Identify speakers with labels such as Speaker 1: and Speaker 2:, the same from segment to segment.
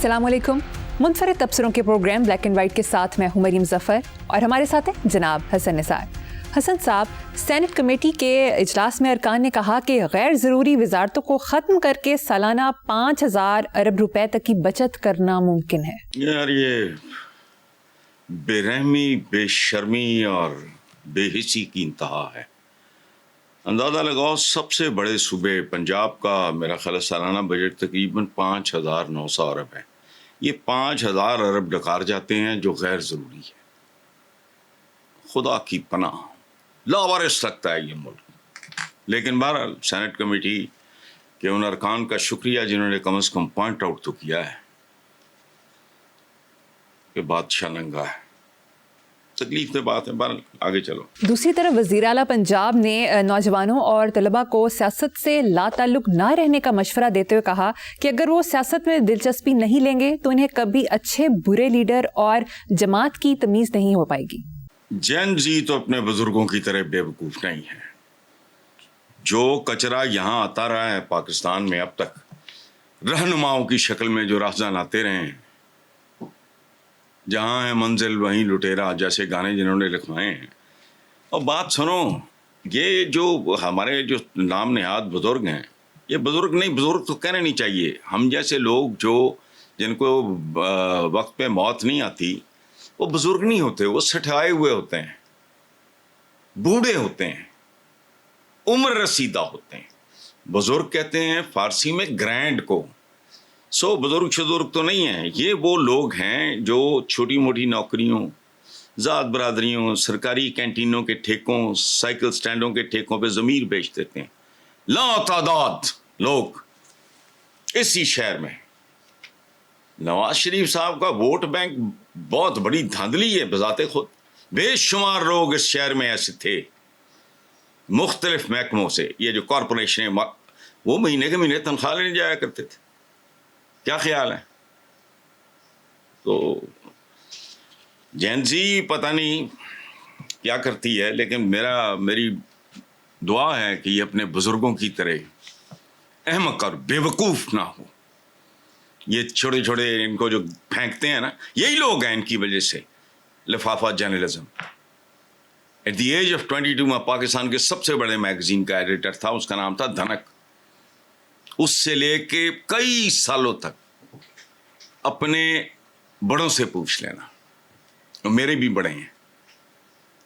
Speaker 1: अस्सलाम वालेकुम। मुनफरिद तबसरों के प्रोग्राम ब्लैक एंड वाइट के साथ मैं हूं मरीम ज़फ़र और हमारे साथ है जनाब हसन निसार। हसन साहब, सेनेट कमेटी के इजलास में अरकान ने कहा कि गैर ज़रूरी वजारतों को ख़त्म करके सालाना 5,000 अरब रुपए तक की बचत करना मुमकिन है।
Speaker 2: यार ये बेरहमी, बेशर्मी और बेहिसी की इंतहा है। अंदाज़ा लगाओ, सबसे बड़े सूबे पंजाब का मेरा ख्याल सालाना बजट तकरीबन 5,900 अरब है। ये 5,000 अरब डकार जाते हैं जो गैर ज़रूरी है। खुदा की पनाह, लावारिस लगता है ये मुल्क। लेकिन बहरहाल सेनेट कमेटी के उन अरकान का शुक्रिया जिन्होंने कम से कम पॉइंट आउट तो किया है कि बादशाह नंगा है। तकलीफ की बात है, बहरहाल आगे चलो।
Speaker 1: दूसरी तरफ वज़ीर आला पंजाब ने नौजवानों और तलबा को सियासत से लाताल्लुक ना रहने का मशवरा देते हुए कहा कि अगर वो सियासत में दिलचस्पी नहीं लेंगे तो इन्हें कभी अच्छे बुरे लीडर और जमात की तमीज़ नहीं हो पाएगी।
Speaker 2: जैन जी तो अपने बुजुर्गों की तरह बेवकूफ़ नहीं है। जो कचरा यहाँ आता रहा है पाकिस्तान में अब तक, रहनुमाओं की शक्ल में जो राहजान आते रहे हैं, जहाँ है मंजिल वहीं लुटेरा जैसे गाने जिन्होंने लिखवाए हैं। और बात सुनो, ये जो हमारे जो नाम नहाद बुजुर्ग हैं, ये बुजुर्ग नहीं, बुजुर्ग तो कहने नहीं चाहिए। हम जैसे लोग जो जिनको वक्त पे मौत नहीं आती, वो बुजुर्ग नहीं होते, वो सठाए हुए होते हैं, बूढ़े होते हैं, उम्र रसीदा होते हैं। बुजुर्ग कहते हैं फारसी में ग्रैंड को। सो बुजुर्ग शुजुर्ग तो नहीं है, ये वो लोग हैं जो छोटी मोटी नौकरियों, ज़ात बरादरियों, सरकारी कैंटीनों के ठेकों, साइकिल स्टैंडों के ठेकों पे ज़मीर बेच देते हैं। लातादाद लोग इसी शहर में। नवाज शरीफ साहब का वोट बैंक बहुत बड़ी धांधली है बजाते खुद। बेशुमार लोग इस शहर में ऐसे थे, मुख्तलिफ महकमों से, ये जो कॉरपोरेशन है, वो महीने के महीने तनख्वाह लेने जाया करते थे। क्या ख्याल है? तो जैन जी पता नहीं क्या करती है, लेकिन मेरी दुआ है कि ये अपने बुजुर्गों की तरह अहमक और बेवकूफ़ ना हो। ये छोटे छोटे इनको जो फेंकते हैं ना, यही लोग हैं इनकी वजह से लिफाफा journalism. At the age of 22 में पाकिस्तान के सबसे बड़े मैगजीन का एडिटर था, उसका नाम था धनक। उससे लेके कई सालों तक अपने बड़ों से पूछ लेना, और मेरे भी बड़े हैं,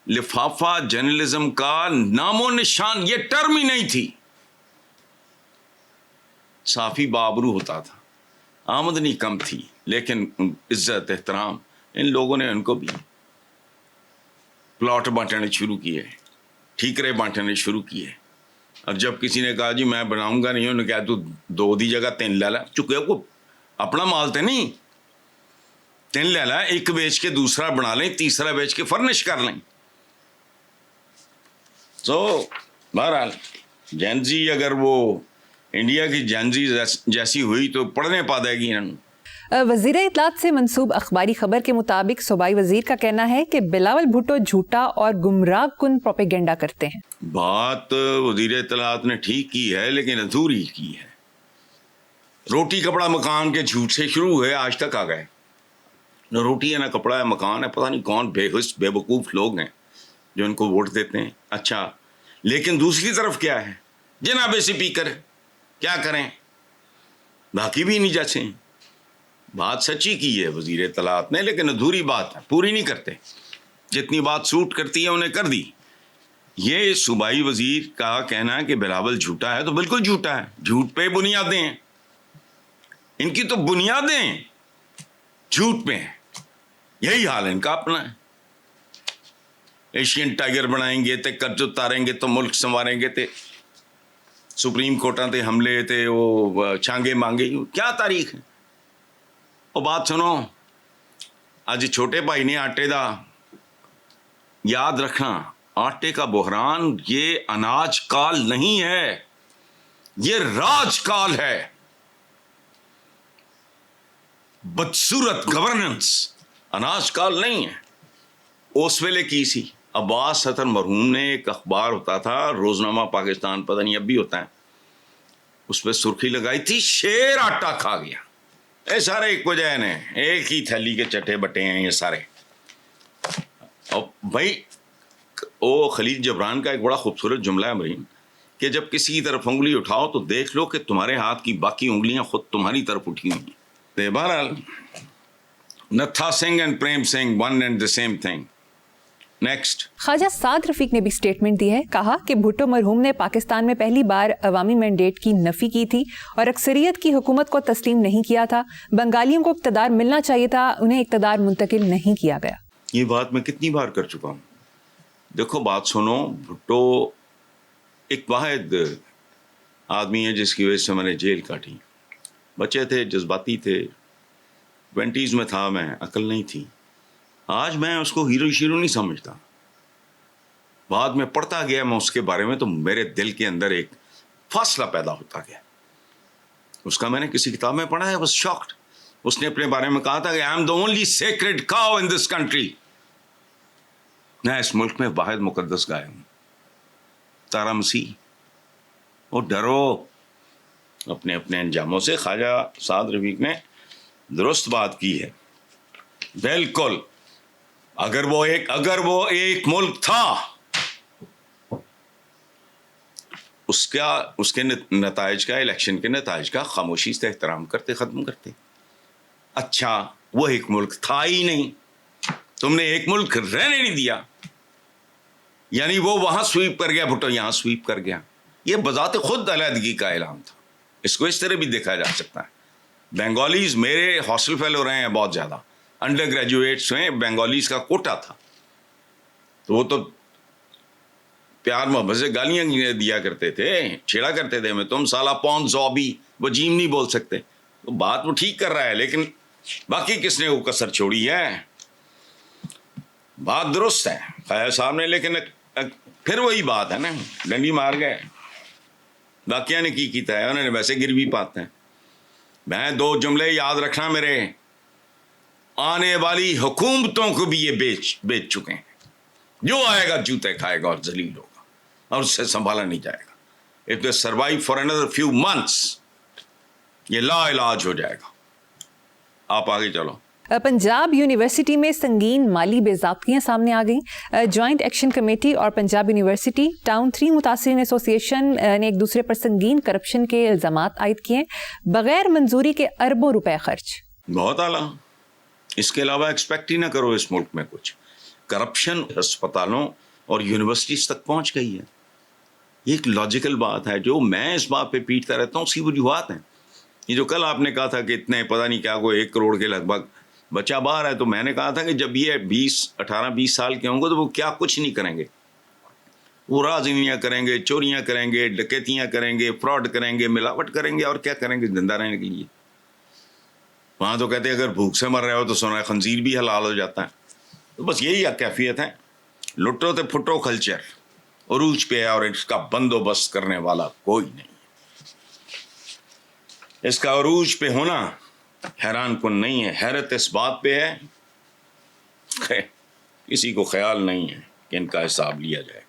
Speaker 2: लिफाफा जर्नलिज्म का नामो निशान, ये टर्म ही नहीं थी। साफी बाबरू होता था, आमदनी कम थी, लेकिन इज्जत एहतराम, इन लोगों ने उनको भी प्लॉट बांटने शुरू किए, ठीकरे बांटने शुरू किए। और जब किसी ने कहा जी मैं बनाऊंगा नहीं, उन्होंने कहा तू दो दी जगह 3 ले ला। चुके को अपना माल तो नहीं, 3 ले ला, एक बेच के दूसरा बना लें, तीसरा बेच के फर्निश कर लें। तो बहरहाल जैन जी अगर वो इंडिया की जैन जी जैसी हुई तो पढ़ने पा देगी इन्होंने।
Speaker 1: वज़ीर इत्तलात से मंसूब अखबारी खबर के मुताबिक सूबाई वज़ीर का कहना है कि बिलावल भुट्टो झूठा और गुमराह कुन प्रोपेगेंडा करते हैं। बात
Speaker 2: वज़ीर इत्तलात ने ठीक की है, लेकिन अधूरी की है। रोटी कपड़ा मकान के झूठ से शुरू हुए, आज तक आ गए। न रोटी है, न कपड़ा है, मकान है। पता नहीं कौन बेहुस बेवकूफ़ लोग हैं जो इनको वोट देते हैं। अच्छा, लेकिन दूसरी तरफ क्या है, जनाब स्पीकर क्या करें, बाकी भी नहीं जैसे। बात सच्ची की है वज़ीर इत्तलात ने, लेकिन अधूरी बात है, पूरी नहीं करते। जितनी बात सूट करती है उन्हें कर दी। ये सूबाई वज़ीर का कहना है कि बिलावल झूठा है, तो बिल्कुल झूठा है। झूठ पे बुनियादें हैं, इनकी तो बुनियादें झूठ पे हैं। यही हाल इनका अपना है। एशियन टाइगर बनाएंगे ते, कर्ज उतारेंगे तो मुल्क संवारेंगे ते, सुप्रीम कोर्टां ते हमले ते वो छांगे मांगे, क्या तारीख है। और बात सुनो, आज छोटे भाई ने आटे का याद रखना, आटे का बहरान ये अनाज काल नहीं है, ये राज काल है। बदसूरत गवर्नेंस अनाज काल नहीं है। उस वेले की सी अब्बास सतर मरहूम ने एक अखबार होता था, रोजनामा पाकिस्तान, पता नहीं अब भी होता है, उस पर सुर्खी लगाई थी, शेर आटा खा गया। یہ سارے ایک وجہ نے ایک ہی تھیلی کے چٹے بٹے ہیں یہ سارے. اور بھائی وہ خلیل جبران کا ایک بڑا خوبصورت جملہ ہے مریم کہ جب کسی کی طرف انگلی اٹھاؤ تو دیکھ لو کہ تمہارے ہاتھ کی باقی انگلیاں خود تمہاری طرف اٹھی ہوئی ہیں. بہرحال Natha Singh and Prem Singh one and the same thing. Next.
Speaker 1: Khawaja Saad Rafique نے بھی اسٹیٹمنٹ دی ہے. کہا کہ بھٹو مرحوم نے پاکستان میں پہلی بار عوامی مینڈیٹ کی نفی کی تھی اور اکثریت کی حکومت کو تسلیم نہیں کیا تھا. بنگالیوں کو اقتدار ملنا چاہیے تھا, انہیں اقتدار منتقل نہیں کیا گیا.
Speaker 2: یہ بات میں کتنی بار کر چکا ہوں. دیکھو بات سنو, بھٹو ایک واحد آدمی ہے جس کی وجہ سے میں نے جیل کاٹی. بچے تھے, جذباتی تھے, 20s میں تھا میں, عقل نہیں تھی. آج میں اس کو ہیرو شیرو نہیں سمجھتا. بعد میں پڑھتا گیا میں اس کے بارے میں تو میرے دل کے اندر ایک فاصلہ پیدا ہوتا گیا. اس کا میں نے کسی کتاب میں پڑھا ہے, بس شاکڈ. اس نے اپنے بارے میں کہا تھا کہ I am the only سیکریڈ cow in this country. میں اس ملک میں واحد مقدس گائے ہوں, تارا مسیح. اور ڈرو اپنے اپنے انجاموں سے. خواجہ سعد رفیق نے درست بات کی ہے بالکل. اگر وہ ایک ملک تھا, اس کے نتائج کا, الیکشن کے نتائج کا خاموشی سے احترام کرتے, ختم کرتے. اچھا وہ ایک ملک تھا ہی نہیں, تم نے ایک ملک رہنے نہیں دیا, یعنی وہ وہاں سویپ کر گیا, بھٹو یہاں سویپ کر گیا. یہ بذات خود علیحدگی کا اعلان تھا. اس کو اس طرح بھی دیکھا جا سکتا ہے. بنگالیز میرے ہاسٹل فیلو رہے ہیں بہت زیادہ, انڈر گریجویٹس ہیں, بنگالیز کا کوٹا تھا. تو وہ تو پیار محبت سے گالیاں دیا کرتے تھے, چھیڑا کرتے تھے میں تم سالہ پون زوبی, وہ جیم نہیں بول سکتے. تو بات وہ ٹھیک کر رہا ہے, لیکن باقی کس نے وہ کسر چھوڑی ہے. بات درست ہے خیر صاحب نے, لیکن پھر وہی بات ہے نا, ڈنڈی مار گئے. باقیہ نے کی کیتا ہے, انہوں نے ویسے گر بھی پاتے ہیں. میں 2 جملے یاد رکھنا میرے, آنے والی حکومتوں کو بھی یہ بیچ چکے ہیں. جو آئے گا جوتے کھائے گا اور ذلیل ہوگا اور اس سے سنبھالا نہیں جائے گا. If they survive for another few months, یہ لا علاج ہو جائے گا. آپ آگے چلو.
Speaker 1: پنجاب یونیورسٹی میں سنگین مالی بے ضابطگیاں سامنے آ گئیں. جوائنٹ ایکشن کمیٹی اور پنجاب یونیورسٹی ٹاؤن 3 متاثرین ایسوسیشن نے ایک دوسرے پر سنگین کرپشن کے الزامات عائد کیے, بغیر منظوری کے اربوں روپے خرچ.
Speaker 2: بہت اعلیٰ. اس کے علاوہ ایکسپیکٹ ہی نہ کرو اس ملک میں کچھ. کرپشن ہسپتالوں اور یونیورسٹیز تک پہنچ گئی ہے. یہ ایک لاجیکل بات ہے. جو میں اس بات پہ پیٹتا رہتا ہوں, اسی وجوہات ہیں. یہ جو کل آپ نے کہا تھا کہ اتنے پتہ نہیں کیا کوئی 1 کروڑ کے لگ بھگ بچہ باہر ہے, تو میں نے کہا تھا کہ جب یہ 18-20 سال کے ہوں گے تو وہ کیا کچھ نہیں کریں گے. وہ رازنیاں کریں گے, چوریاں کریں گے, ڈکیتیاں کریں گے, فراڈ کریں گے, ملاوٹ کریں گے, اور کیا کریں گے زندہ رہنے کے لیے. وہاں تو کہتے ہیں اگر بھوک سے مر رہے ہو تو سونا خنزیر بھی حلال ہو جاتا ہے. تو بس یہی کیفیت ہے. لٹو تے پھٹو کلچر عروج پہ ہے, اور اس کا بندوبست کرنے والا کوئی نہیں. اس کا عروج پہ ہونا حیران کن نہیں ہے. حیرت اس بات پہ ہے کسی کو خیال نہیں ہے کہ ان کا حساب لیا جائے.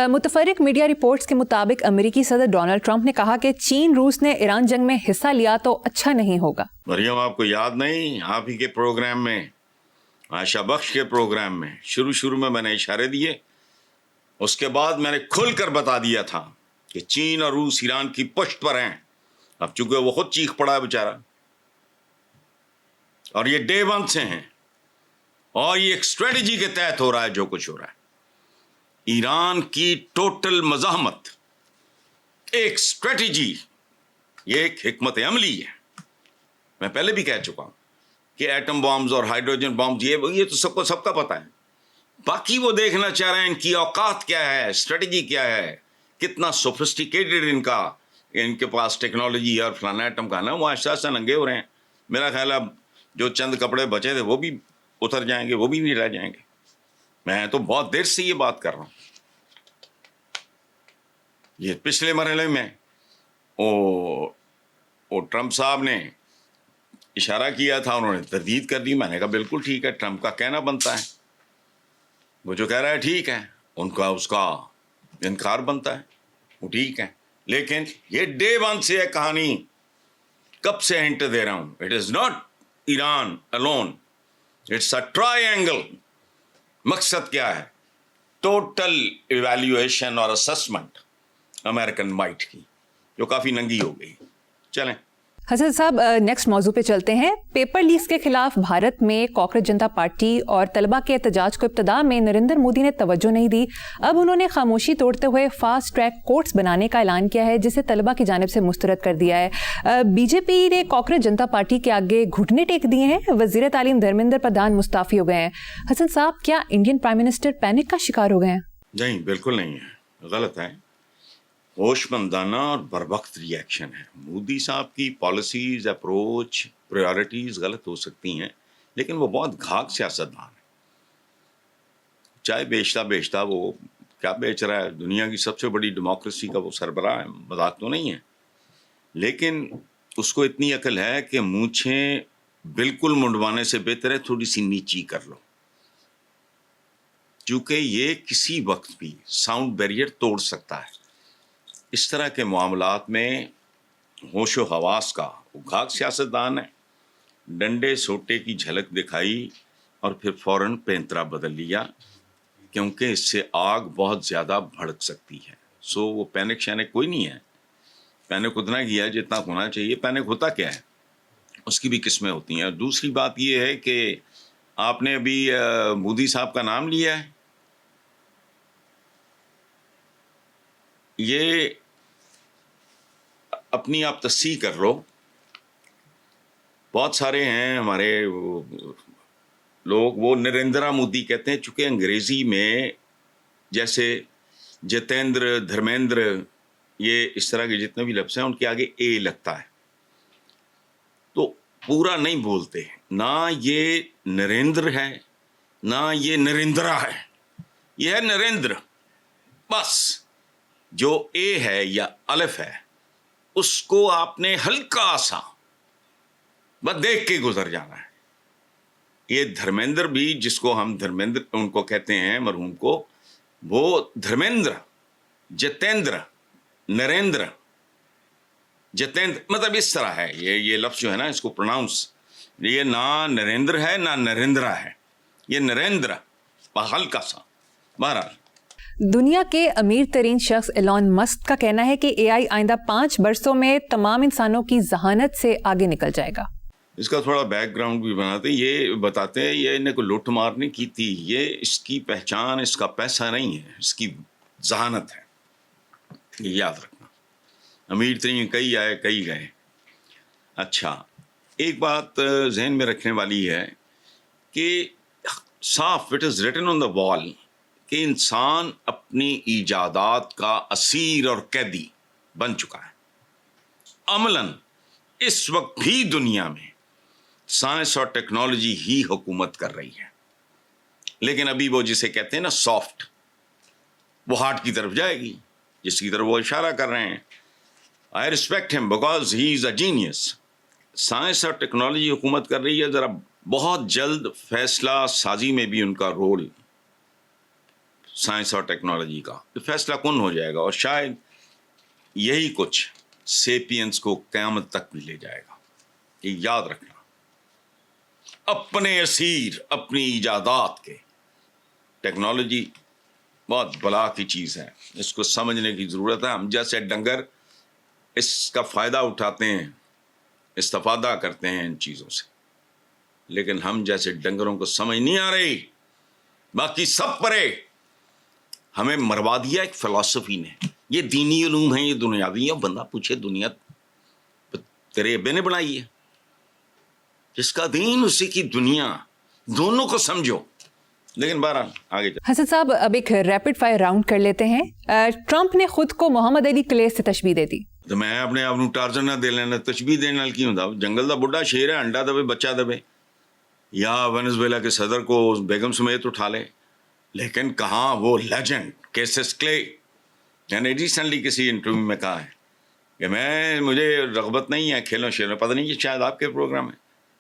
Speaker 1: متفرق میڈیا رپورٹس کے مطابق امریکی صدر ڈونلڈ ٹرمپ نے کہا کہ چین روس نے ایران جنگ میں حصہ لیا تو اچھا نہیں ہوگا.
Speaker 2: مریم آپ کو یاد نہیں, آپ ہی کے پروگرام میں, عائشہ بخش کے پروگرام میں شروع میں نے اشارے دیے. اس کے بعد میں نے کھل کر بتا دیا تھا کہ چین اور روس ایران کی پشت پر ہیں. اب چونکہ وہ خود چیخ پڑا ہے بیچارہ, اور یہ ڈے 1 سے ہیں, اور یہ ایک اسٹریٹجی کے تحت ہو رہا ہے جو کچھ ہو رہا ہے. ایران کی ٹوٹل مزاحمت ایک اسٹریٹجی, یہ ایک حکمت عملی ہے. میں پہلے بھی کہہ چکا ہوں کہ ایٹم بامز اور ہائیڈروجن بامز یہ تو سب کا پتہ ہے. باقی وہ دیکھنا چاہ رہے ہیں ان کی اوقات کیا ہے, اسٹریٹجی کیا ہے, کتنا سوفسٹیکیٹڈ ان کے پاس ٹیکنالوجی اور فلانا ایٹم کا نا. وہ آہستہ سے ننگے ہو رہے ہیں. میرا خیال ہے جو چند کپڑے بچے تھے وہ بھی اتر جائیں گے, وہ بھی نہیں رہ جائیں گے. میں تو بہت دیر سے یہ بات کر رہا ہوں. یہ پچھلے مرحلے میں وہ ٹرمپ صاحب نے اشارہ کیا تھا, انہوں نے تردید کر دی. میں نے کہا بالکل ٹھیک ہے, ٹرمپ کا کہنا بنتا ہے. وہ جو کہہ رہا ہے ٹھیک ہے, ان کا اس کا انکار بنتا ہے, وہ ٹھیک ہے. لیکن یہ ڈے 1 سے ہے کہانی. کب سے ہنٹ دے رہا ہوں, it is not Iran alone, it's a triangle. مقصد کیا ہے؟ ٹوٹل ایویلیویشن اور اسسمنٹ امریکن مائٹ کی, جو کافی ننگی ہو گئی. چلیں
Speaker 1: حسن صاحب, نیکسٹ موضوع پہ چلتے ہیں. پیپر لیکس کے خلاف بھارت میں کاکروچ جنتا پارٹی اور طلبہ کے احتجاج کو ابتدا میں نریندر مودی نے توجہ نہیں دی. اب انہوں نے خاموشی توڑتے ہوئے فاسٹ ٹریک کورٹس بنانے کا اعلان کیا ہے, جسے طلبہ کی جانب سے مسترد کر دیا ہے. بی جے پی نے کاکروچ جنتا پارٹی کے آگے گھٹنے ٹیک دیے ہیں. وزیر تعلیم دھرمیندر پردھان مستعفی ہو گئے ہیں. حسن صاحب, کیا انڈین پرائم منسٹر پینک کا شکار ہو گئے ہیں؟
Speaker 2: نہیں, بالکل نہیں ہے, غلط ہے. ہوش مندانہ اور بروقت ری ایکشن ہے. مودی صاحب کی پالیسیز, اپروچ, پریارٹیز غلط ہو سکتی ہیں, لیکن وہ بہت گھاگ سیاستدان ہے. چائے بیچتا وہ کیا بیچ رہا ہے؟ دنیا کی سب سے بڑی ڈیموکریسی کا وہ سربراہ ہے, مذاق تو نہیں ہے. لیکن اس کو اتنی عقل ہے کہ مونچھیں بالکل منڈوانے سے بہتر ہے تھوڑی سی نیچی کر لو, چونکہ یہ کسی وقت بھی ساؤنڈ بیریئر توڑ سکتا ہے. اس طرح کے معاملات میں ہوش و حواس کا, وہ گھاگ سیاستدان ہے. ڈنڈے سوٹے کی جھلک دکھائی اور پھر فوراً پینترا بدل لیا, کیونکہ اس سے آگ بہت زیادہ بھڑک سکتی ہے. سو وہ پینک شینک کوئی نہیں ہے. پینک اتنا کیا جتنا ہونا چاہیے. پینک ہوتا کیا ہے, اس کی بھی قسمیں ہوتی ہیں. اور دوسری بات یہ ہے کہ آپ نے ابھی مودی صاحب کا نام لیا ہے, یہ اپنی آپ تصحیح کر لو. بہت سارے ہیں ہمارے لوگ, وہ نریندرا مودی کہتے ہیں, چونکہ انگریزی میں جیسے جتیندر, دھرمیندر, یہ اس طرح کے جتنے بھی لفظ ہیں ان کے آگے اے لگتا ہے, تو پورا نہیں بولتے. نہ یہ نریندر ہے نہ یہ نریندرا ہے, یہ ہے نریندر بس. جو اے ہے یا الف ہے اس کو آپ نے ہلکا سا بس دیکھ کے گزر جانا ہے. یہ دھرمیندر بھی, جس کو ہم دھرمیندر ان کو کہتے ہیں مرحوم کو, وہ دھرمیندر, جتیندر, نریندر, جتیندر, مطلب اس طرح ہے. یہ لفظ جو ہے نا, اس کو پروناؤنس, یہ نہ نریندر ہے نہ نریندرا ہے, یہ نریندر ہلکا سا. بہرحال
Speaker 1: دنیا کے امیر ترین شخص ایلون مسک کا کہنا ہے کہ اے آئی آئندہ 5 برسوں میں تمام انسانوں کی ذہانت سے آگے نکل جائے گا.
Speaker 2: اس کا تھوڑا بیک گراؤنڈ بھی بناتے, یہ بتاتے ہیں یہ انہیں کو لوٹ مار نہیں کی تھی, یہ اس کی پہچان اس کا پیسہ نہیں ہے, اس کی ذہانت ہے. یہ یاد رکھنا. امیر ترین کئی آئے کئی گئے. اچھا, ایک بات ذہن میں رکھنے والی ہے کہ صاف, اٹ از ریٹن آن دا وال, کہ انسان اپنی ایجادات کا اسیر اور قیدی بن چکا ہے. عملاً اس وقت بھی دنیا میں سائنس اور ٹیکنالوجی ہی حکومت کر رہی ہے, لیکن ابھی وہ جسے کہتے ہیں نا سافٹ, وہ ہارڈ کی طرف جائے گی, جس کی طرف وہ اشارہ کر رہے ہیں. آئی ریسپیکٹ ہم because he is a genius. Science اور ٹیکنالوجی حکومت کر رہی ہے, ذرا بہت جلد فیصلہ سازی میں بھی ان کا رول سائنس اور ٹیکنالوجی کا فیصلہ کن ہو جائے گا, اور شاید یہی کچھ سیپینس کو قیامت تک بھی لے جائے گا. یہ یاد رکھنا, اپنے اسیر اپنی ایجادات کے. ٹیکنالوجی بہت بلا کی چیز ہے, اس کو سمجھنے کی ضرورت ہے. ہم جیسے ڈنگر اس کا فائدہ اٹھاتے ہیں, استفادہ کرتے ہیں ان چیزوں سے, لیکن ہم جیسے ڈنگروں کو سمجھ نہیں آ رہی. باقی سب پرے ہمیں مروا دیا ایک فلسفی نے. یہ دینی علوم ہیں, یہ دنیاوی ہیں. بندہ پوچھے دنیا تیرے ابے نے بنائی ہے, جس کا دین اسی کی دنیا, دونوں کو سمجھو. لیکن بہرحال آگے
Speaker 1: حسن صاحب, اب ایک ریپڈ فائر راؤنڈ کر لیتے ہیں. ٹرمپ نے خود کو محمد علی کلے سے تشبیہ دے دی.
Speaker 2: تو میں اپنے آپ کو ٹارزن نہ دے لینا, تشبیہ دینے نال کی ہوندا. جنگل دا بڈھا شیر ہے, انڈا دبے بچہ دبے, یا وینزویلا کے صدر کو بیگم سمیت اٹھا لے. لیکن کہاں وہ لیجنڈ کیسس کلے, میں نے ریسنٹلی کسی انٹرویو میں کہا ہے کہ مجھے رغبت نہیں ہے کھیلوں شیروں, پتہ نہیں یہ شاید آپ کے پروگرام ہے,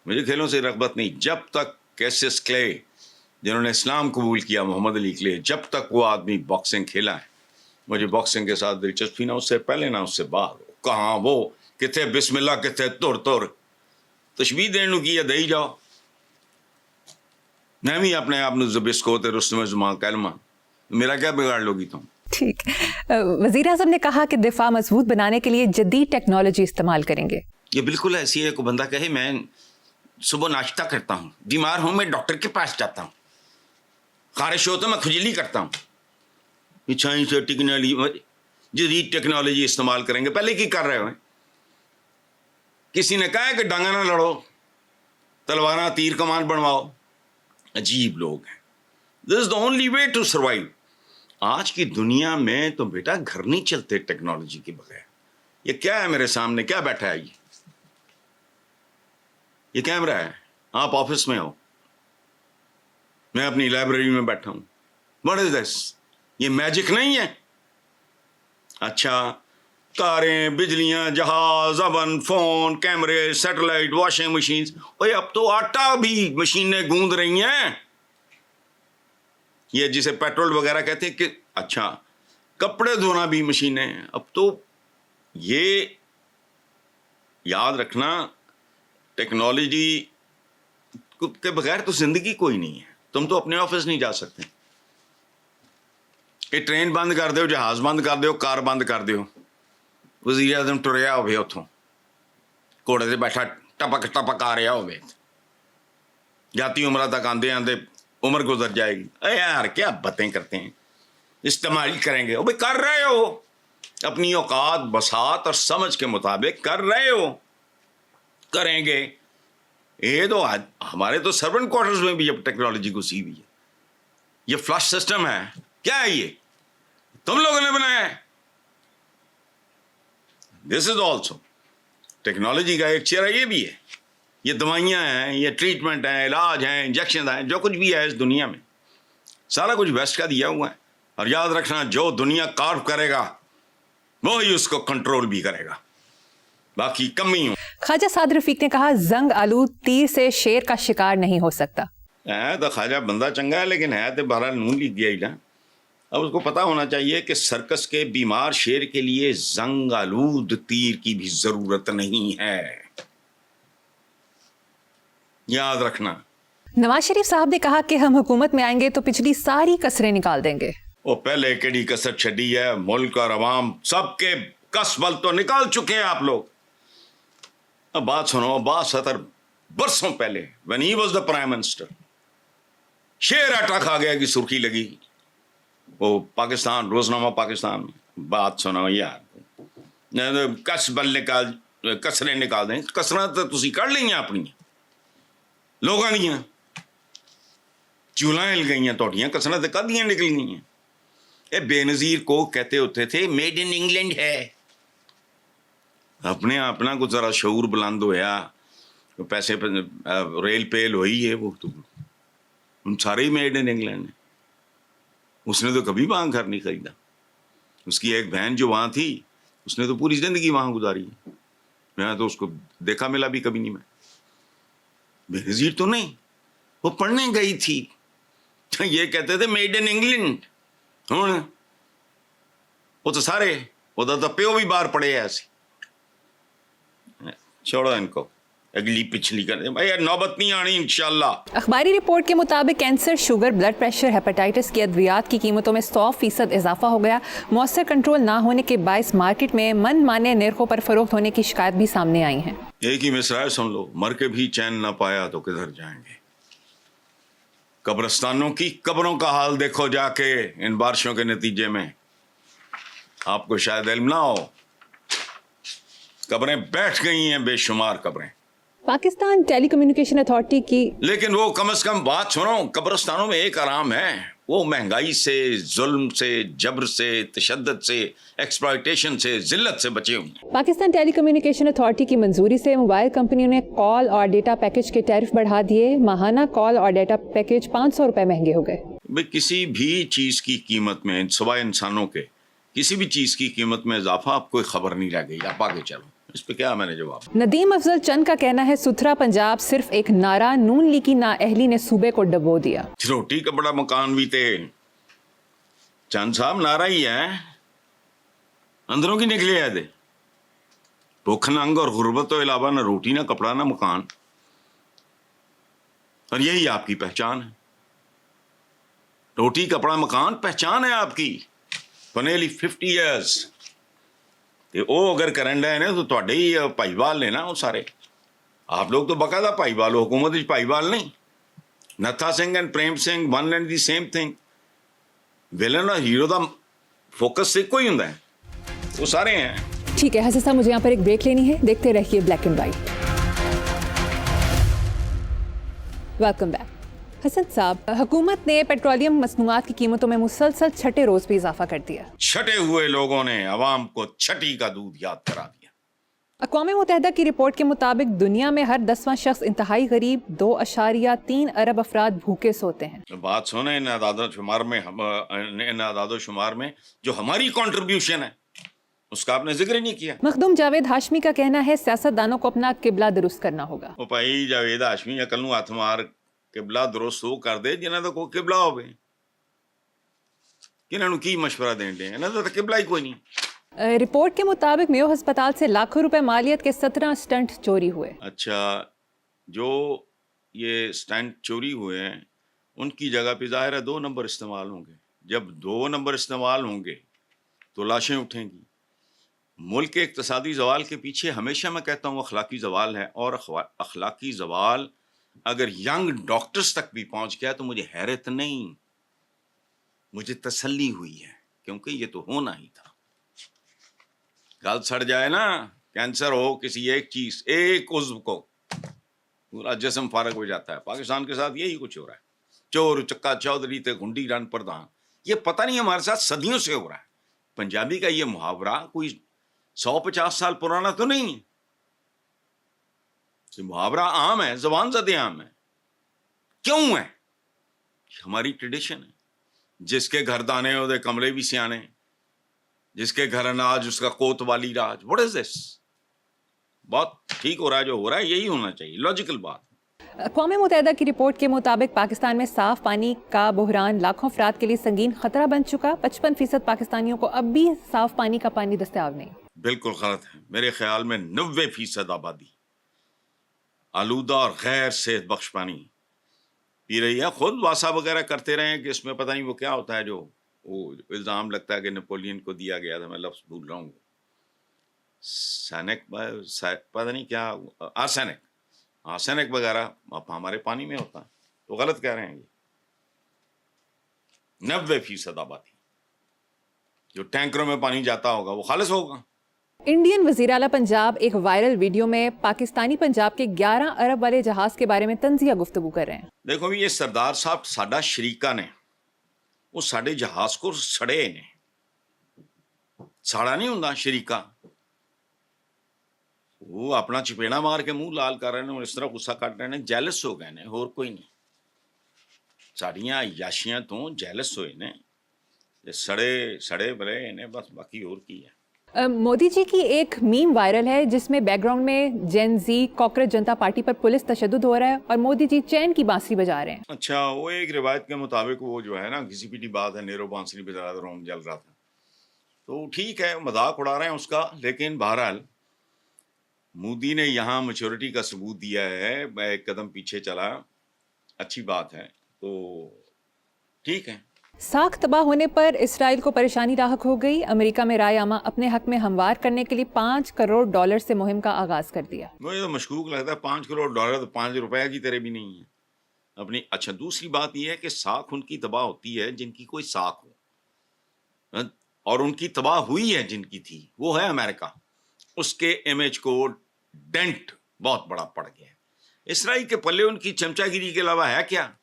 Speaker 2: مجھے کھیلوں سے رغبت نہیں جب تک کیسس کلے جنہوں نے اسلام قبول کیا, محمد علی کلے, جب تک وہ آدمی باکسنگ کھیلا ہے, مجھے باکسنگ کے ساتھ دلچسپی نہ اس سے پہلے نہ اس سے بعد. کہاں وہ किथे बिस्मिल्लाह किथे तुर तुर तशबीह देने नूं की है दई जाओ मैं भी अपने आप नूं ज़बिस्को ते रुस्तम ज़ुमा कलमा मेरा क्या बिगाड़ लोगी तुम।
Speaker 1: ठीक। वज़ीर आज़म ने कहा कि दिफा मजबूत बनाने के लिए जदीद टेक्नोलॉजी इस्तेमाल करेंगे।
Speaker 2: ये बिल्कुल ऐसी है, कोई बंदा कहे मैं सुबह नाश्ता करता हूँ, बीमार हूँ मैं डॉक्टर के पास जाता हूँ, खारिश हो तो मैं खुजली करता हूँ, साइंस और टेक्नोलॉजी जदीद टेक्नोलॉजी इस्तेमाल करेंगे। पहले की कर रहे हो? किसी ने कहा है कि डांगा ना लड़ो, तलवारा तीर कमान बनवाओ। अजीब लोग हैं। This is the only way to survive. आज की दुनिया में तो बेटा घर नहीं चलते टेक्नोलॉजी के बगैर। ये क्या है मेरे सामने, क्या बैठा है ये कैमरा है, आप ऑफिस में हो, मैं अपनी लाइब्रेरी में बैठा हूं। What is this? ये मैजिक नहीं है। अच्छा, कारें, बिजलियां, जहाज, अवन, फोन, कैमरे, सैटेलाइट, वॉशिंग मशीन, ओए अब तो आटा भी मशीनें गूंद रही हैं। ये जिसे पेट्रोल वगैरह कहते हैं कि अच्छा, कपड़े धोना भी मशीनें। अब तो ये याद रखना, टेक्नोलॉजी के बगैर तो जिंदगी कोई नहीं है। तुम तो अपने ऑफिस नहीं जा सकते कि ट्रेन बंद कर दो, जहाज बंद कर दो, कार बंद कर दो, वज़ीर आज़म टुरिया होवे उथों घोड़े से बैठा टपक टपक आ रहा होवे, जाती उम्र तक आंदे आंदे उम्र गुजर जाएगी। अरे यार क्या बातें करते हैं, इस्तेमाल करेंगे। भाई कर रहे हो, अपनी औकात बसात और समझ के मुताबिक कर रहे हो, करेंगे। ये तो हमारे तो सर्वेंट क्वार्टर्स में भी अब टेक्नोलॉजी घुसी हुई है। ये फ्लश सिस्टम है, क्या है ये? तुम लोगों ने बनाया है। दिस इज ऑल्सो टेक्नोलॉजी का एक चेहरा ये भी है। ये दवाइयाँ हैं, ये ट्रीटमेंट हैं, इलाज हैं, इंजेक्शन हैं, जो कुछ भी है इस दुनिया में सारा कुछ वेस्ट का दिया हुआ है। और याद रखना, जो दुनिया कार्व करेगा वो ही उसको कंट्रोल भी करेगा, बाकी कमी हो।
Speaker 1: ख्वाजा साद रफीक ने कहा, जंग आलू तीर से शेर का शिकार नहीं हो सकता।
Speaker 2: है तो ख्वाजा बंदा चंगा है, लेकिन है तो बहरहाल नून लिख गया ही ना। अब उसको पता होना चाहिए कि सर्कस के बीमार शेर के लिए जंग आलूद तीर की भी जरूरत नहीं है, याद रखना।
Speaker 1: नवाज शरीफ साहब ने कहा कि हम हुकूमत में आएंगे तो पिछली सारी कसरें निकाल देंगे।
Speaker 2: वो पहले केड़ी कसर छड़ी है, मुल्क और अवाम सबके कसबल तो निकाल चुके हैं आप लोग। अब बात सुनो, अब्बास सत्तर बरसों पहले when he was the prime minister, शेर अटैक आ गया की सुर्खी लगी वो पाकिस्तान, रोजनामा पाकिस्तान में। बात सुनो यार, कसबल निकाल, कसरें निकाल दें। कसरां तो तुसी कर ली अपनी लोगों दियां, चूल्हां हिल गई, तोड़ियां कसरां तो कदियां निकल गई। ये बेनजीर को कहते होते थे मेड इन इंग्लैंड है। अपने अपना कुछ जरा शऊर बुलंद होया, पैसे रेल पेल हुई है, वो तो उन सारे ही मेड इन इंग्लैंड है। उसने तो कभी वहाँ घर नहीं खरीदा। उसकी एक बहन जो वहाँ थी, उसने तो पूरी जिंदगी वहाँ गुजारी। मैं तो उसको देखा मिला भी कभी नहीं। मैं बेनजीर तो नहीं, वो पढ़ने गई थी, ये कहते थे मेड इन इंग्लैंड। हूँ वो तो सारे उधर तो प्यो भी बाहर पड़े ऐसे। छोड़ो इनको, अगली पिछली कर भाई, नौबत नहीं आनी इंशाल्लाह।
Speaker 1: अखबारी रिपोर्ट के मुताबिक cancer, sugar, blood pressure, hepatitis की अद्वियात की कीमतों में 100% इजाफा हो गया। मौसर कंट्रोल ना होने के बायस मार्केट में मन माने निर्खों पर फरोख्त होने की शिकायत भी सामने आई हैं।
Speaker 2: एक ही मिसरा सुन लो, मर के भी चैन ना पाया तो किधर जाएंगे। कब्रिस्तानों की कब्रों का हाल देखो जाके इन बारिशों के नतीजे में, आपको शायद इल्म ना हो, कब्रें बैठ गई हैं, बेशुमार कब्रें।
Speaker 1: पाकिस्तान टेली कम्युनिकेशन अथॉरिटी की,
Speaker 2: लेकिन वो कम से कम बात सुनो, कब्रिस्तानों में एक आराम है, वो महंगाई से, जुल्म से, जबर से, तशद्दुद से, एक्सप्लॉयटेशन से, जिल्लत से बचे हुए।
Speaker 1: पाकिस्तान टेली कम्युनिकेशन अथॉरिटी की मंजूरी से मोबाइल कंपनियों ने कॉल और डेटा पैकेज के टैरिफ बढ़ा दिए। माहाना कॉल और डेटा पैकेज 500 रुपए महंगे हो गए।
Speaker 2: भाई किसी भी चीज की कीमत में, सिवाय इंसानों के, किसी भी चीज की कीमत में इजाफा आप कोई खबर नहीं रह गई। आप आगे चलो, इस पे क्या मैंने जवाब।
Speaker 1: नदीम अफजल चंद का कहना है, सुथरा पंजाब सिर्फ एक नारा, नून लीग की नाअहली ने सूबे को डबो दिया।
Speaker 2: रोटी का बड़ा मकान भी थे, चंद साहब नारा ही है, अंदरों की निकले है दे। भुख नंग और गुर्बत के अलावा ना रोटी ना कपड़ा ना मकान, और यही आपकी पहचान है। रोटी कपड़ा मकान पहचान है आपकी। for nearly 50 years ਤੇ ਉਹ अगर करन डे ने तो ਤੁਹਾਡੇ ਹੀ ਭਾਈਵਾਲ ਨੇ ਨਾ ਉਹ ਸਾਰੇ। आप लोग तो बकायदा ਭਾਈਵਾਲ ਹੋ, हुकूमत ਵਿੱਚ ਭਾਈਵਾਲ नहीं। नत्था Singh and Prem Singh one and the same thing. Villain और हीरो का फोकस ਇੱਕੋ ਹੀ ਹੁੰਦਾ है, वो सारे हैं।
Speaker 1: ठीक है हसन साहब, मुझे यहाँ पर एक ब्रेक लेनी है, देखते रहिए black and white. Welcome back. Hasan साहब, हुकूमत ने पेट्रोलियम मसनूआत की कीमतों में मुसलसल छठे रोज भी इजाफा कर दिया।
Speaker 2: छठे हुए लोगों ने अवाम को छठी का दूध याद करा दिया।
Speaker 1: अक़वाम मुत्तहिदा की रिपोर्ट के मुताबिक दुनिया में हर 10वां शख्स इंतहाई गरीब 2.3 अरब अफराद भूखे सोते हैं।
Speaker 2: बात सुने, इन आदादो शुमार में जो हमारी कंट्रीब्यूशन है उसका आपने जिक्र ही नहीं किया।
Speaker 1: मखदूम जावेद हाशमी का कहना है सियासतदानों को अपना किबला दुरुस्त करना होगा।
Speaker 2: ਉਹ ਭਾਈ ਜਾਵੇਦ ਹਾਸ਼ਮੀ ਅਕਲ ਨੂੰ ਹੱਥ ਮਾਰ ਕਿਬਲਾ ਦੁਰਸਤ ਉਹ ਕਰਦੇ ਜਿਨ੍ਹਾਂ ਦਾ ਕੋਈ ਕਿਬਲਾ ਹੋਵੇ। ਕਿਹਨਾਂ ਨੂੰ ਕੀ ਮਸ਼ਵਰਾ ਦੇਣ ਦੇ, ਇਹਨਾਂ ਦਾ ਤਾਂ ਕਿਬਲਾ ਹੀ ਕੋਈ ਨਹੀਂ।
Speaker 1: रिपोर्ट के मुताबिक मेयो अस्पताल से लाखों रुपए मालियत के 17 स्टंट चोरी हुए।
Speaker 2: अच्छा, जो ये स्टंट चोरी हुए हैं उनकी जगह पे ज़ाहिर है 2 नंबर इस्तेमाल होंगे। जब 2 नंबर इस्तेमाल होंगे तो लाशें उठेंगी। मुल्क के इक़्तिसादी ज़वाल के पीछे हमेशा मैं कहता हूँ अखलाकी ज़वाल है, और अखलाकी ज़वाल अगर यंग डॉक्टर्स तक भी पहुँच गया तो मुझे हैरत नहीं, मुझे तसल्ली हुई है, क्योंकि ये तो होना ही था। गल सड़ जाए ना, कैंसर हो किसी एक चीज़, एक उज़्व को, पूरा जिस्म फारग हो जाता है। पाकिस्तान के साथ यही कुछ हो रहा है। चोर चक्का चौधरी ते घुंडी रन प्रधान, ये पता नहीं हमारे साथ सदियों से हो रहा है। पंजाबी का ये मुहावरा कोई 150 साल पुराना तो नहीं है, ये मुहावरा आम है, ज़बान ज़दे आम है। क्यों है? हमारी ट्रेडिशन है। जिसके घर दाने ओदे कमरे भी सियाने, जिसके घर अनाज उसका कोतवाली राज। What is this? बहुत ठीक हो रहा है जो हो रहा है, यही होना चाहिए, लॉजिकल बात।
Speaker 1: अक़वाम मुत्तहिदा की रिपोर्ट के मुताबिक पाकिस्तान में साफ पानी का बहरान लाखों अफराद के लिए संगीन खतरा बन चुका। 55% पाकिस्तानियों को अब भी साफ पानी का पानी दस्तयाब नहीं।
Speaker 2: बिल्कुल गलत है। मेरे ख्याल में 90% आबादी आलूदा और गैर सेहत बख्श पानी पी रही है। खुद वासा वगैरह करते रहे कि इसमें पता नहीं वो क्या होता है, जो वो इल्ज़ाम लगता है कि नेपोलियन को दिया गया था, मैं लफ्ज़ भूल रहा हूँ, सैनिक पता नहीं क्या, आर्सेनिक वगैरह हमारे पानी में होता है। तो गलत कह रहे हैं ये। 90% आबादी जो टैंकरों में पानी जाता होगा वो खालिस होगा।
Speaker 1: इंडियन वज़ीर आला पंजाब एक वायरल वीडियो में पाकिस्तानी पंजाब के 11 अरब वाले जहाज के बारे में तंज़िया गुफ्तगू कर रहे हैं।
Speaker 2: देखो भी, ये सरदार साहब साडा शरीका ने वो साडे जहाज को सड़े ने, साड़ा नहीं हुंदा शरीका, वो अपना चपेड़ा मार के मुंह लाल कर रहे हैं और इस तरह गुस्सा कट रहे हैं, जैलस हो गए ने, होर कोई नहीं। साड़ियां याशियां तो जैलस होए ने, सड़े बड़े ने, बस बाकी और की है।
Speaker 1: मोदी जी की एक मीम वायरल है जिसमें बैकग्राउंड में जेन जी कॉकरोच जनता पार्टी पर पुलिस तशद्दुद हो रहा है और मोदी जी चैन की बांसुरी बजा रहे हैं।
Speaker 2: अच्छा, वो एक रिवायत के मुताबिक वो जो है ना, किसी पीटी बात है, नेरो बांसुरी बजा रहा था, रोम जल रहा था, तो ठीक है, मजाक उड़ा रहे हैं उसका। लेकिन बहरहाल मोदी ने यहाँ मैच्योरिटी का सबूत दिया है, एक कदम पीछे चला, अच्छी बात है, तो ठीक है।
Speaker 1: साख तबाह होने पर इसराइल को परेशानी लाहक हो गई। अमेरिका में राय आमा अपने हक में हमवार करने के लिए $5 करोड़ से मुहिम का आगाज कर दिया।
Speaker 2: मुझे तो मशकूक लगता है, $5 करोड़ तो 5 रुपए की तरह भी नहीं है अपनी। अच्छा, दूसरी बात यह है कि साख उनकी तबाह होती है जिनकी कोई साख हो, और उनकी तबाह हुई है जिनकी थी, वो है अमेरिका। उसके इमेज को डेंट बहुत बड़ा पड़ गया है। इसराइल के पल्ले उनकी चमचागिरी के अलावा है क्या?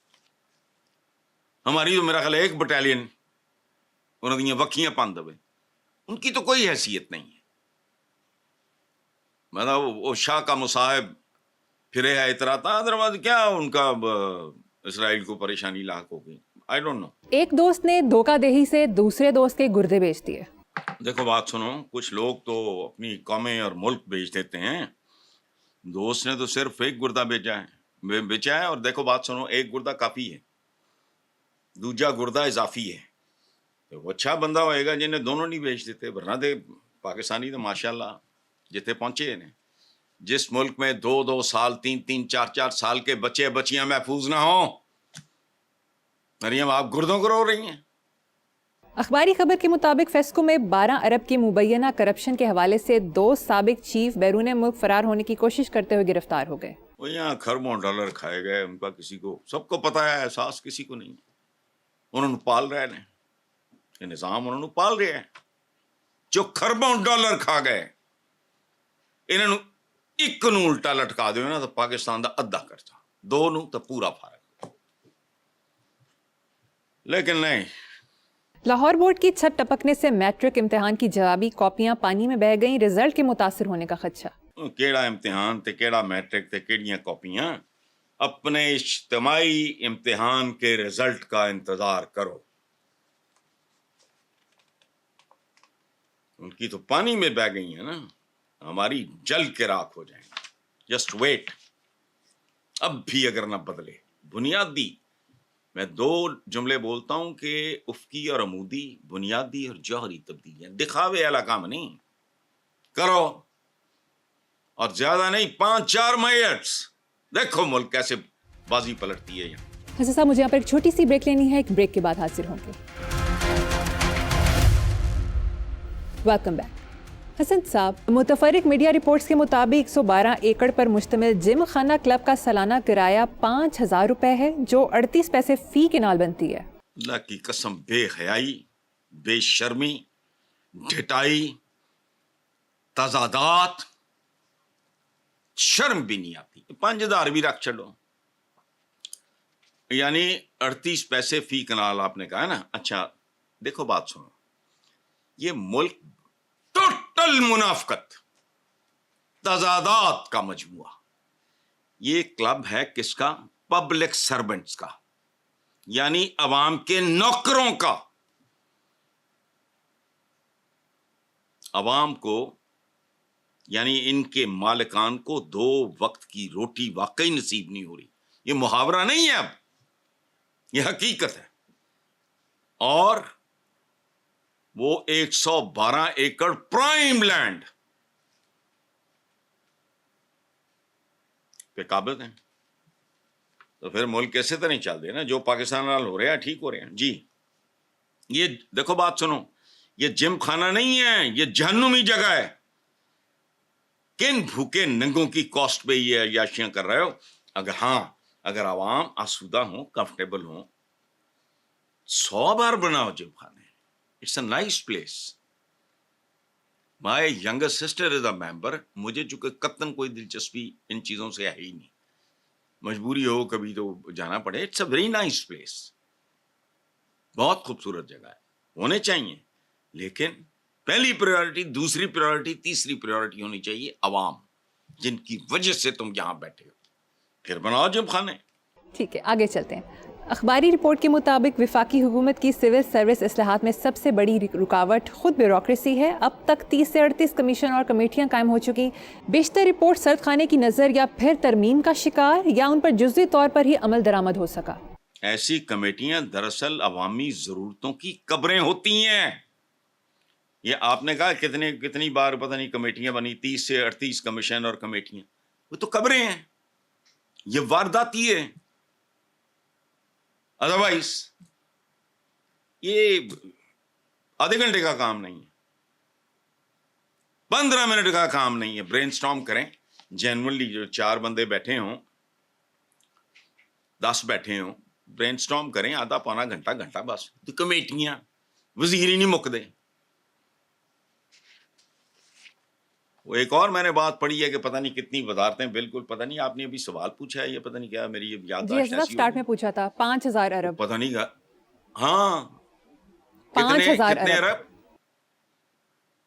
Speaker 2: हमारी तो मेरा ख्याल 1 बटालियन उन्होंने वक्खियां पान दवे, उनकी तो कोई हैसियत नहीं है। मतलब वो शाह का मुसाहिब फिरे है इतराता, अदरवाइज क्या उनका इसराइल को परेशानी लाक हो गई, आई डोंट नो।
Speaker 1: एक दोस्त ने धोखाधड़ी से दूसरे दोस्त के गुर्दे बेच दिए।
Speaker 2: देखो बात सुनो, कुछ लोग तो अपनी कौमें और मुल्क बेच देते हैं। दोस्त ने तो सिर्फ एक गुर्दा बेचा है, और देखो बात सुनो, एक गुर्दा काफ़ी है, दूजा गुर्दा इजाफी है। तो वो अच्छा बंदा होएगा जिन्हें दोनों नहीं बेच देते, वरना दे पाकिस्तानी तो माशाल्लाह जिथे पहुंचे ने, जिस मुल्क में 2-2 साल 3-3 4-4 साल के बच्चे बच्चियां महफूज ना हो, मरियम आप गुर्दों को रो रही हैं।
Speaker 1: अखबारी खबर के मुताबिक फेस्को में 12 अरब की मुबैना करप्शन के हवाले से 2 साबिक चीफ बैरून मुल्क फरार होने की कोशिश करते हुए गिरफ्तार हो गए।
Speaker 2: वो यहाँ खरबों डॉलर खाए गए, उनका किसी को, सबको पता है, एहसास किसी को नहीं है। उन्होंने पाल रहे ने, ये निज़ाम उन्होंने पाल रहे हैं। जो खरबों डॉलर खा गए, इन्होंने एक नूं उल्टा लटका दो ना तो पाकिस्तान दा अद्धा खर्चा, 2 नूं तो पूरा फर्क। लेकिन नहीं,
Speaker 1: लाहौर बोर्ड की छत टपकने से मैट्रिक इम्तिहान की जवाबी कॉपियां पानी में बह गईं, रिजल्ट के मुतासर होने का खदशा।
Speaker 2: केड़ा इम्तिहान ते केड़ा मैट्रिक ते केड़ियां कॉपियां, अपने इज्तिमाई इम्तिहान के रिजल्ट का इंतजार करो। उनकी तो पानी में बह गई है ना, हमारी जल के राख हो जाएंगे। जस्ट वेट, अब भी अगर ना बदले बुनियादी, मैं 2 जुमले बोलता हूं कि उफ़की और अमूदी, बुनियादी और जौहरी तब्दीलियां, दिखावे वाला काम नहीं करो, और ज्यादा नहीं, 5-4 मिनट्स देखो मुल्क कैसे बाजी पलटती है। यहाँ
Speaker 1: हसन साहब, मुझे यहाँ पर एक छोटी सी ब्रेक लेनी है, एक ब्रेक के बाद हाजिर होंगे। Welcome back. हसन साहब, मुतफरिक मीडिया रिपोर्ट्स के मुताबिक 112 एकड़ पर मुश्तमिल जिम खाना क्लब का सालाना किराया 5,000 रुपए है, जो 38 पैसे फी के नाल बनती है।
Speaker 2: अल्लाह की कसम, बेहयाई, बेशर्मी, ढिटाई, तजादात, शर्म भी नहीं आती। 5,000 भी रख चलो, यानी 38 पैसे फी कनाल आपने कहा ना। अच्छा देखो, बात सुनो, ये मुल्क टोटल मुनाफकत, तजादात का मजमुआ। ये क्लब है किसका? पब्लिक सर्वेंट्स का, यानी अवाम के नौकरों का। अवाम को, यानी इनके मालिकान को 2 वक्त की रोटी वाकई नसीब नहीं हो रही। ये मुहावरा नहीं है, अब ये हकीकत है। और वो 112 एकड़ प्राइम लैंड पे काबिज हैं। तो फिर मुल्क कैसे तो नहीं चलते ना, जो पाकिस्तान नाल हो रहे हैं ठीक हो रहे हैं जी। ये देखो, बात सुनो, ये जिम खाना नहीं है, ये जहन्नुमी जगह है। किन भूखे नंगों की कॉस्ट पे ये अयाशियां कर रहे हो? अगर आवाम आसूदा हो, कंफर्टेबल हो, 100 बार बनाओ जिम खाने। It's a nice place. My younger sister is a member. मुझे चूंकि कतन कोई दिलचस्पी इन चीजों से है ही नहीं, मजबूरी हो कभी तो जाना पड़े। It's a very nice place, बहुत खूबसूरत जगह है, होने चाहिए। लेकिन पहली प्रायोरिटी, दूसरी प्रायोरिटी, तीसरी प्रायोरिटी होनी चाहिए अवाम, जिनकी वजह से तुम यहां बैठे हो। फिर बनाओ जिम खाने।
Speaker 1: ठीक है, आगे चलते हैं। अखबारी रिपोर्ट के मुताबिक वफाकी हुकूमत की सिविल सर्विस इस्लाहात में सबसे बड़ी रुकावट खुद ब्यूरोक्रेसी है। अब तक 30 से 38 कमीशन और कमेटियां कायम हो चुकी। बेशतर रिपोर्ट सर्द खाने की नज़र या फिर तरमीम का शिकार, या उन पर जुज़वी तौर पर ही अमल दरामद हो सका।
Speaker 2: ऐसी कमेटियां दरअसल अवामी ज़रूरतों की कब्रें होती हैं। ये आपने कहा कितनी बार पता नहीं कमेटियां बनी, 30 से 38 कमीशन और कमेटियां, वो तो कब्रें हैं, ये वारदाती है। अदरवाइज ये आधे घंटे का काम नहीं है, 15 मिनट का काम नहीं है। ब्रेनस्टॉर्म करें जेन्युइनली, जो 4 बंदे बैठे हों, 10 बैठे हों, ब्रेनस्टॉर्म करें आधा पौना घंटा बस। तो कमेटियां, वजीर ही नहीं मुकदे। वो एक और मैंने बात पढ़ी है कि पता नहीं कितनी वजारतें, बिल्कुल पता नहीं, आपने अभी सवाल पूछा है, ये पता नहीं क्या, मेरी याददाश्त ऐसी
Speaker 1: स्टार्ट में पूछा था 5,000 अरब,
Speaker 2: पता नहीं क्या। हाँ,
Speaker 1: 5,000
Speaker 2: कितने अरब?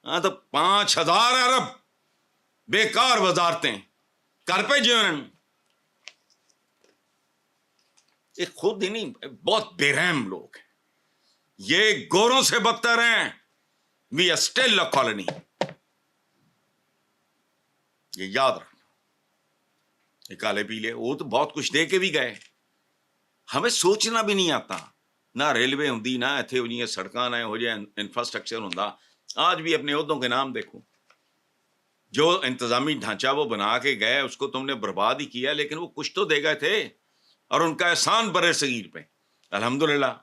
Speaker 2: हाँ, तो 5,000 अरब बेकार वजारतें कर पे जीवन। ये खुद ही नहीं, बहुत बेरहम लोग हैं ये, गोरों से बदतर हैं। We are still a colony, ये याद रखना। ये काले पीले वो तो बहुत कुछ दे के भी गए, हमें सोचना भी नहीं आता। ना रेलवे होंगी, ना इत्थे हो जियां सड़कां, ना हो जाए इंफ्रास्ट्रक्चर होंदा। आज भी अपने उहदों के नाम देखो, جو انتظامی ڈھانچہ وہ بنا کے گئے اس کو تم نے برباد ہی کیا, لیکن وہ کچھ تو دے گئے تھے, اور ان کا احسان بر صغیر پہ الحمدللہ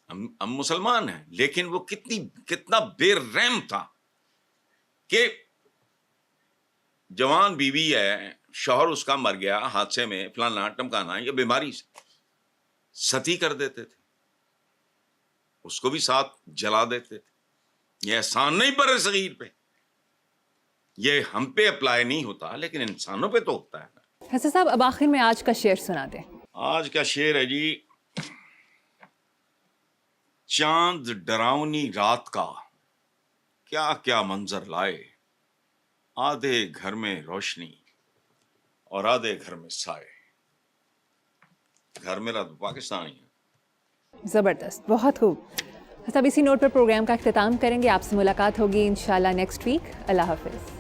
Speaker 2: ہم مسلمان ہیں. لیکن وہ کتنا بے رحم تھا کہ جوان بیوی ہے, شوہر اس کا مر گیا حادثے میں, فلانا ٹمکانا یا بیماری سے, ستی کر دیتے تھے, اس کو بھی ساتھ جلا دیتے تھے. یہ احسان نہیں بر صغیر پہ, یہ ہم پہ اپلائی نہیں ہوتا لیکن انسانوں پہ تو ہوتا ہے.
Speaker 1: حسن صاحب اب آخر میں آج کا شعر سنا دیں.
Speaker 2: آج کا شعر ہے جی, چاند ڈراؤنی رات کا کیا کیا منظر لائے, آدھے گھر میں روشنی اور آدھے گھر میں سائے. گھر میرا تو پاکستان ہی ہے.
Speaker 1: زبردست, بہت خوب. اب اسی نوٹ پر پروگرام کا اختتام کریں گے. آپ سے ملاقات ہوگی انشاءاللہ نیکسٹ ویک. اللہ حافظ.